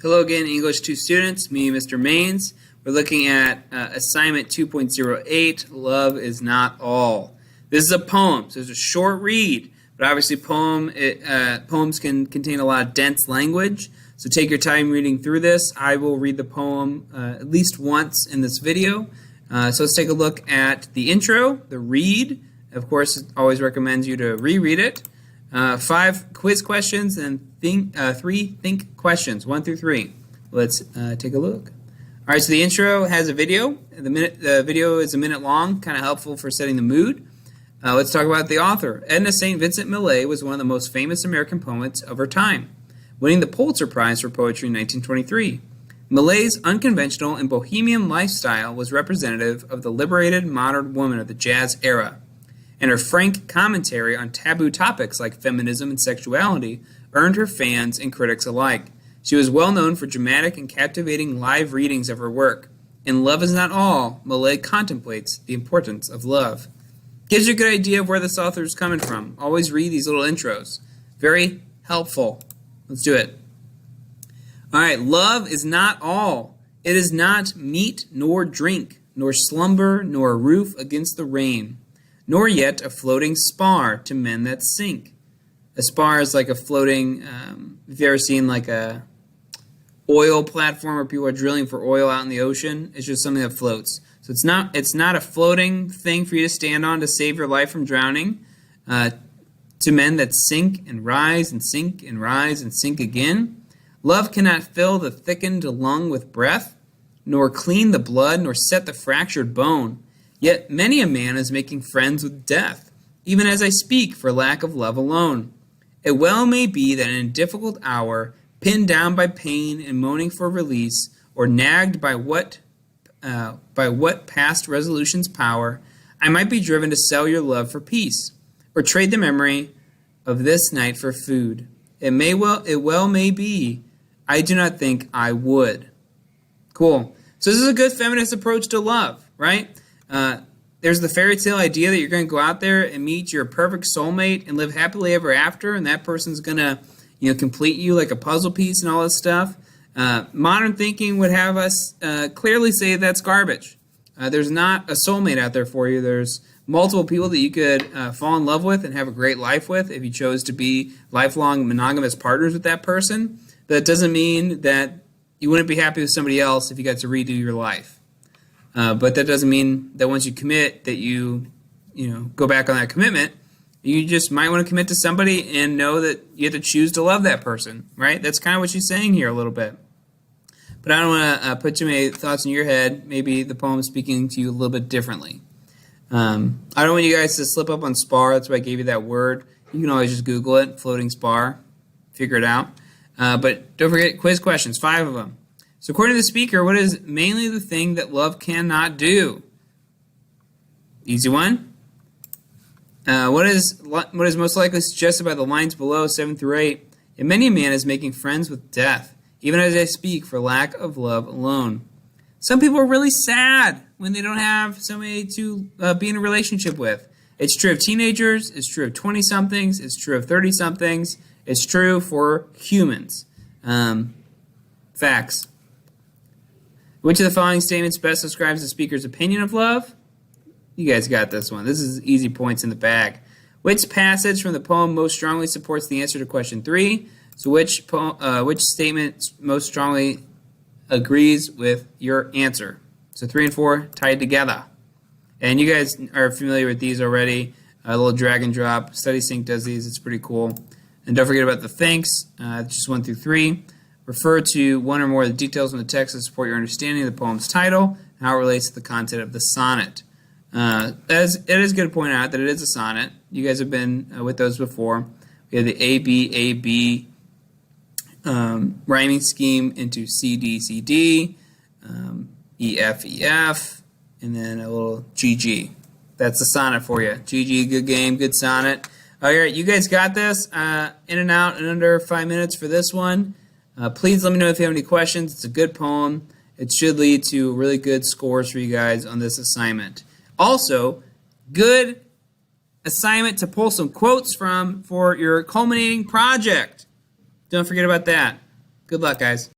Hello again, English 2 students, me, Mr. Maines. We're looking at assignment 2.08, Love is Not All. This is a poem, so it's a short read, but obviously poems can contain a lot of dense language, so take your time reading through this. I will read the poem at least once in this video. So let's take a look at the intro, the read. Of course, it always recommends you to reread it. 5 quiz questions and 3 think questions, 1 through 3. Let's take a look. All right, so the intro has a video. The video is a minute long, kind of helpful for setting the mood. Let's talk about the author. Edna St. Vincent Nillay was one of the most famous American poets of her time, winning the Pulitzer Prize for Poetry in 1923. Millay's unconventional and bohemian lifestyle was representative of the liberated modern woman of the jazz era, and her frank commentary on taboo topics like feminism and sexuality earned her fans and critics alike. She was well known for dramatic and captivating live readings of her work. In Love is Not All, Nillay contemplates the importance of love. Gives you a good idea of where this author is coming from. Always read these little intros. Very helpful. Let's do it. All right, love is not all. It is not meat nor drink, nor slumber, nor a roof against the rain, nor yet a floating spar to men that sink. A spar is like a floating, if you've ever seen like a oil platform where people are drilling for oil out in the ocean, it's just something that floats. So it's not a floating thing for you to stand on to save your life from drowning. To men that sink and rise and sink and rise and sink again. Love cannot fill the thickened lung with breath, nor clean the blood, nor set the fractured bone. Yet many a man is making friends with death, even as I speak, for lack of love alone. It well may be that in a difficult hour, pinned down by pain and moaning for release, or nagged by what past resolution's power, I might be driven to sell your love for peace, or trade the memory of this night for food. It well may be, I do not think I would. Cool. So this is a good feminist approach to love, right? There's the fairy tale idea that you're going to go out there and meet your perfect soulmate and live happily ever after, and that person's going to, complete you like a puzzle piece and all this stuff. Modern thinking would have us clearly say that's garbage. There's not a soulmate out there for you. There's multiple people that you could fall in love with and have a great life with if you chose to be lifelong monogamous partners with that person. But that doesn't mean that you wouldn't be happy with somebody else if you got to redo your life. But that doesn't mean that once you commit that you go back on that commitment. You just might want to commit to somebody and know that you have to choose to love that person, right? That's kind of what she's saying here a little bit. But I don't want to put too many thoughts in your head. Maybe the poem is speaking to you a little bit differently. I don't want you guys to slip up on spar. That's why I gave you that word. You can always just Google it, floating spar, figure it out. But don't forget quiz questions, 5 of them. So according to the speaker, what is mainly the thing that love cannot do? Easy one. What is most likely suggested by the lines below, 7 through 8? And many a man is making friends with death, even as I speak, for lack of love alone. Some people are really sad when they don't have somebody to be in a relationship with. It's true of teenagers, it's true of 20-somethings, it's true of 30-somethings, it's true for humans. Facts. Which of the following statements best describes the speaker's opinion of love? You guys got this one. This is easy points in the bag. Which passage from the poem most strongly supports the answer to question 3? So which statement most strongly agrees with your answer? So 3 and 4 tied together. And you guys are familiar with these already. A little drag and drop. StudySync does these. It's pretty cool. And don't forget about the thanks, just 1 through 3. Refer to one or more of the details in the text to support your understanding of the poem's title and how it relates to the content of the sonnet. It is good to point out that it is a sonnet. You guys have been with those before. We have the A-B rhyming scheme into C-D-C-D, E-F-E-F, and then a little G-G. That's the sonnet for you. G-G, good game, good sonnet. All right, you guys got this. In and out in under 5 minutes for this one. Please let me know if you have any questions. It's a good poem. It should lead to really good scores for you guys on this assignment. Also, good assignment to pull some quotes from for your culminating project. Don't forget about that. Good luck, guys.